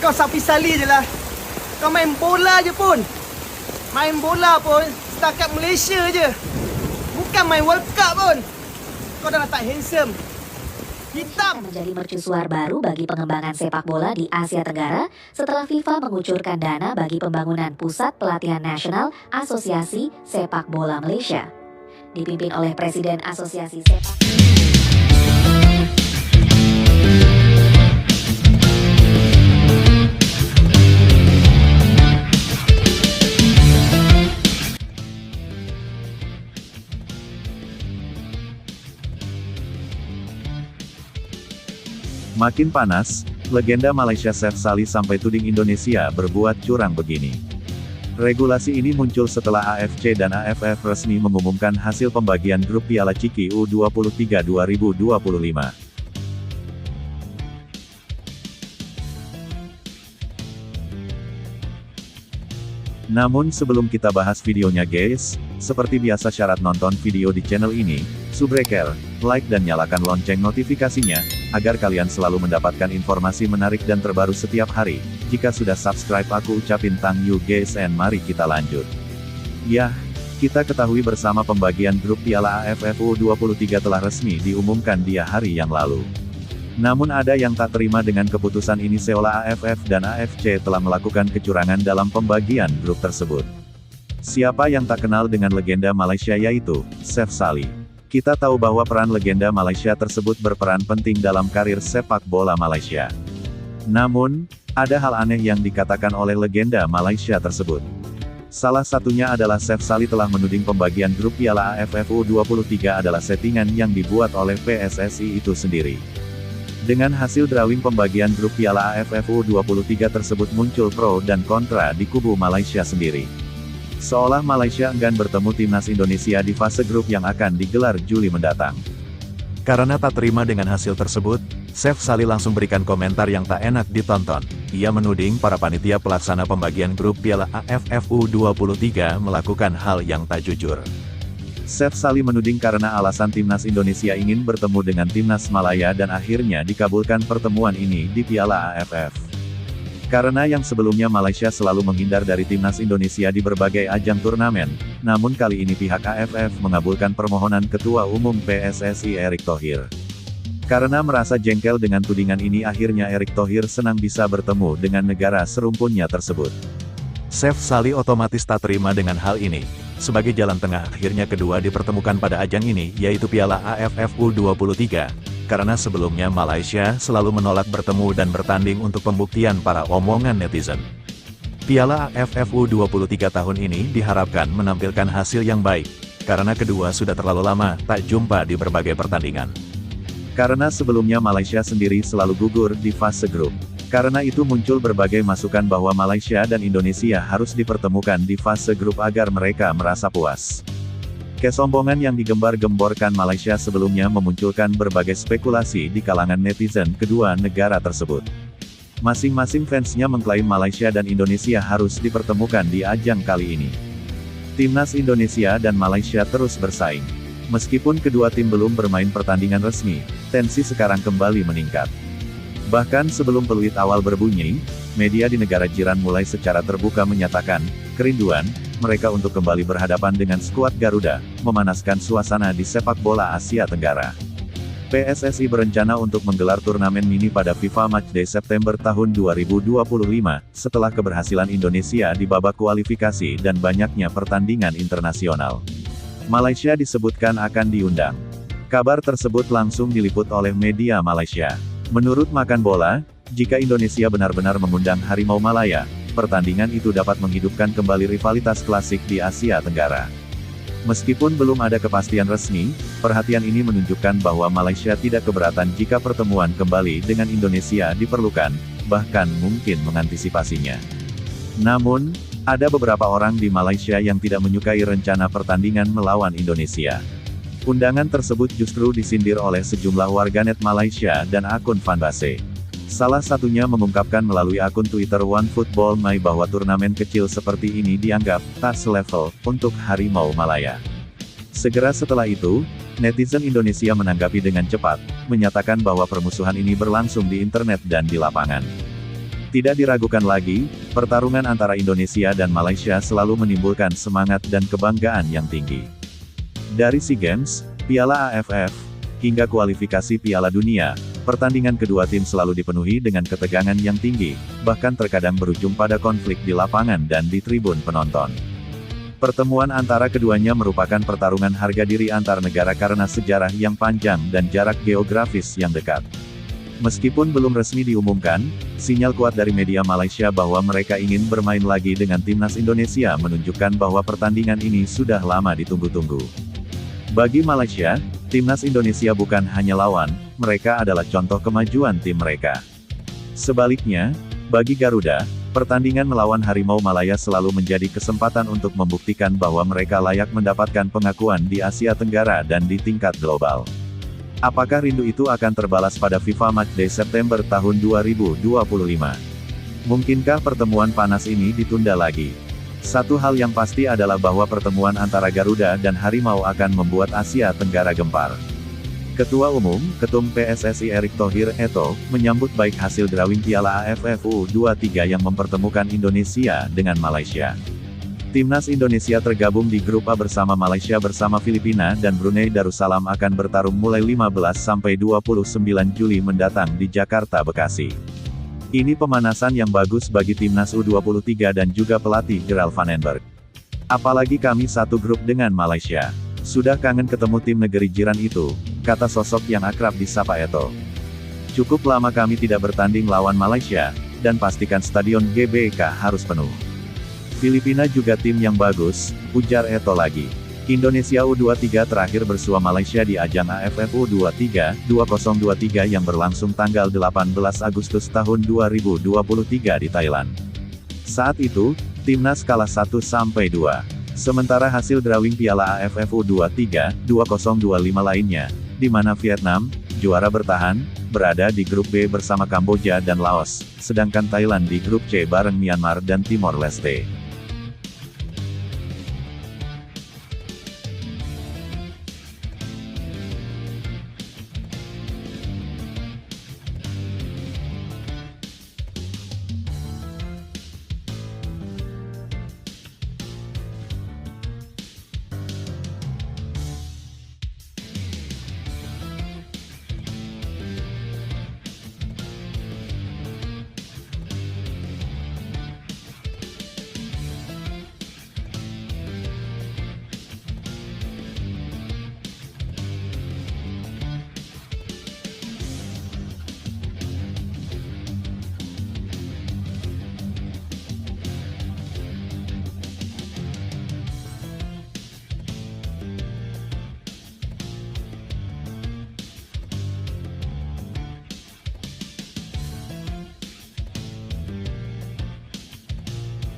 Kau sapi sali je lah. Kau main bola je pun. Main bola pun setakat Malaysia je. Bukan main World Cup pun. Kau dah tak handsome. Hitam. Menjadi mercusuar baru bagi pengembangan sepak bola di Asia Tenggara setelah FIFA mengucurkan dana bagi pembangunan Pusat Pelatihan Nasional Asosiasi Sepak Bola Malaysia. Dipimpin oleh Presiden Asosiasi Sepak Makin panas, legenda Malaysia Saif Salih sampai tuding Indonesia berbuat curang begini. Regulasi ini muncul setelah AFC dan AFF resmi mengumumkan hasil pembagian grup Piala Ciki U23 2025. Namun sebelum kita bahas videonya guys, seperti biasa syarat nonton video di channel ini, subscribe, like dan nyalakan lonceng notifikasinya, agar kalian selalu mendapatkan informasi menarik dan terbaru setiap hari. Jika sudah subscribe aku ucapin thank you guys and mari kita lanjut. Yah, kita ketahui bersama pembagian grup Piala AFF U23 telah resmi diumumkan di hari yang lalu. Namun ada yang tak terima dengan keputusan ini seolah AFF dan AFC telah melakukan kecurangan dalam pembagian grup tersebut. Siapa yang tak kenal dengan legenda Malaysia yaitu Saif Salih. Kita tahu bahwa peran legenda Malaysia tersebut berperan penting dalam karir sepak bola Malaysia. Namun, ada hal aneh yang dikatakan oleh legenda Malaysia tersebut. Salah satunya adalah Saif Salih telah menuding pembagian grup Piala AFF U23 adalah settingan yang dibuat oleh PSSI itu sendiri. Dengan hasil drawing pembagian grup Piala AFF U23 tersebut muncul pro dan kontra di kubu Malaysia sendiri. Seolah Malaysia enggan bertemu timnas Indonesia di fase grup yang akan digelar Juli mendatang. Karena tak terima dengan hasil tersebut, Saif Salih langsung berikan komentar yang tak enak ditonton. Ia menuding para panitia pelaksana pembagian grup Piala AFF U23 melakukan hal yang tak jujur. Saif Salih menuding karena alasan timnas Indonesia ingin bertemu dengan timnas Malaya dan akhirnya dikabulkan pertemuan ini di Piala AFF. Karena yang sebelumnya Malaysia selalu menghindar dari timnas Indonesia di berbagai ajang turnamen, namun kali ini pihak AFF mengabulkan permohonan Ketua Umum PSSI Erick Thohir. Karena merasa jengkel dengan tudingan ini akhirnya Erick Thohir senang bisa bertemu dengan negara serumpunnya tersebut. Saif Salih otomatis tak terima dengan hal ini. Sebagai jalan tengah akhirnya kedua dipertemukan pada ajang ini yaitu Piala AFF U23. Karena sebelumnya Malaysia selalu menolak bertemu dan bertanding untuk pembuktian para omongan netizen. Piala AFF U23 tahun ini diharapkan menampilkan hasil yang baik, karena kedua sudah terlalu lama tak jumpa di berbagai pertandingan. Karena sebelumnya Malaysia sendiri selalu gugur di fase grup. Karena itu muncul berbagai masukan bahwa Malaysia dan Indonesia harus dipertemukan di fase grup agar mereka merasa puas. Kesombongan yang digembar-gemborkan Malaysia sebelumnya memunculkan berbagai spekulasi di kalangan netizen kedua negara tersebut. Masing-masing fansnya mengklaim Malaysia dan Indonesia harus dipertemukan di ajang kali ini. Timnas Indonesia dan Malaysia terus bersaing. Meskipun kedua tim belum bermain pertandingan resmi, tensi sekarang kembali meningkat. Bahkan sebelum peluit awal berbunyi, media di negara jiran mulai secara terbuka menyatakan kerinduan mereka untuk kembali berhadapan dengan skuad Garuda, memanaskan suasana di sepak bola Asia Tenggara. PSSI berencana untuk menggelar turnamen mini pada FIFA Matchday September tahun 2025, setelah keberhasilan Indonesia di babak kualifikasi dan banyaknya pertandingan internasional. Malaysia disebutkan akan diundang. Kabar tersebut langsung diliput oleh media Malaysia. Menurut Makan Bola, jika Indonesia benar-benar mengundang Harimau Malaya, pertandingan itu dapat menghidupkan kembali rivalitas klasik di Asia Tenggara. Meskipun belum ada kepastian resmi, perhatian ini menunjukkan bahwa Malaysia tidak keberatan jika pertemuan kembali dengan Indonesia diperlukan, bahkan mungkin mengantisipasinya. Namun, ada beberapa orang di Malaysia yang tidak menyukai rencana pertandingan melawan Indonesia. Undangan tersebut justru disindir oleh sejumlah warganet Malaysia dan akun fanbase. Salah satunya mengungkapkan melalui akun Twitter OneFootballMy bahwa turnamen kecil seperti ini dianggap tak selevel untuk Harimau Malaya. Segera setelah itu, netizen Indonesia menanggapi dengan cepat, menyatakan bahwa permusuhan ini berlangsung di internet dan di lapangan. Tidak diragukan lagi, pertarungan antara Indonesia dan Malaysia selalu menimbulkan semangat dan kebanggaan yang tinggi. Dari SEA Games, Piala AFF, hingga kualifikasi Piala Dunia, pertandingan kedua tim selalu dipenuhi dengan ketegangan yang tinggi, bahkan terkadang berujung pada konflik di lapangan dan di tribun penonton. Pertemuan antara keduanya merupakan pertarungan harga diri antar negara karena sejarah yang panjang dan jarak geografis yang dekat. Meskipun belum resmi diumumkan, sinyal kuat dari media Malaysia bahwa mereka ingin bermain lagi dengan timnas Indonesia menunjukkan bahwa pertandingan ini sudah lama ditunggu-tunggu. Bagi Malaysia, timnas Indonesia bukan hanya lawan, mereka adalah contoh kemajuan tim mereka. Sebaliknya, bagi Garuda, pertandingan melawan Harimau Malaya selalu menjadi kesempatan untuk membuktikan bahwa mereka layak mendapatkan pengakuan di Asia Tenggara dan di tingkat global. Apakah rindu itu akan terbalas pada FIFA Matchday September tahun 2025? Mungkinkah pertemuan panas ini ditunda lagi? Satu hal yang pasti adalah bahwa pertemuan antara Garuda dan Harimau akan membuat Asia Tenggara gempar. Ketua Umum, Ketum PSSI Erick Thohir Eto, menyambut baik hasil drawing Piala AFF U23 yang mempertemukan Indonesia dengan Malaysia. Timnas Indonesia tergabung di grup A bersama Malaysia bersama Filipina dan Brunei Darussalam akan bertarung mulai 15 sampai 29 Juli mendatang di Jakarta, Bekasi. Ini pemanasan yang bagus bagi Timnas U23 dan juga pelatih Gerald Vandenberg. Apalagi kami satu grup dengan Malaysia. Sudah kangen ketemu tim negeri jiran itu, kata sosok yang akrab disapa Eto. Cukup lama kami tidak bertanding lawan Malaysia, dan pastikan stadion GBK harus penuh. Filipina juga tim yang bagus, ujar Eto lagi. Indonesia U23 terakhir bersua Malaysia di ajang AFF U23, 2023 yang berlangsung tanggal 18 Agustus tahun 2023 di Thailand. Saat itu, timnas kalah 1-2. Sementara hasil drawing Piala AFF U23, 2025 lainnya, di mana Vietnam, juara bertahan, berada di grup B bersama Kamboja dan Laos, sedangkan Thailand di grup C bareng Myanmar dan Timor Leste.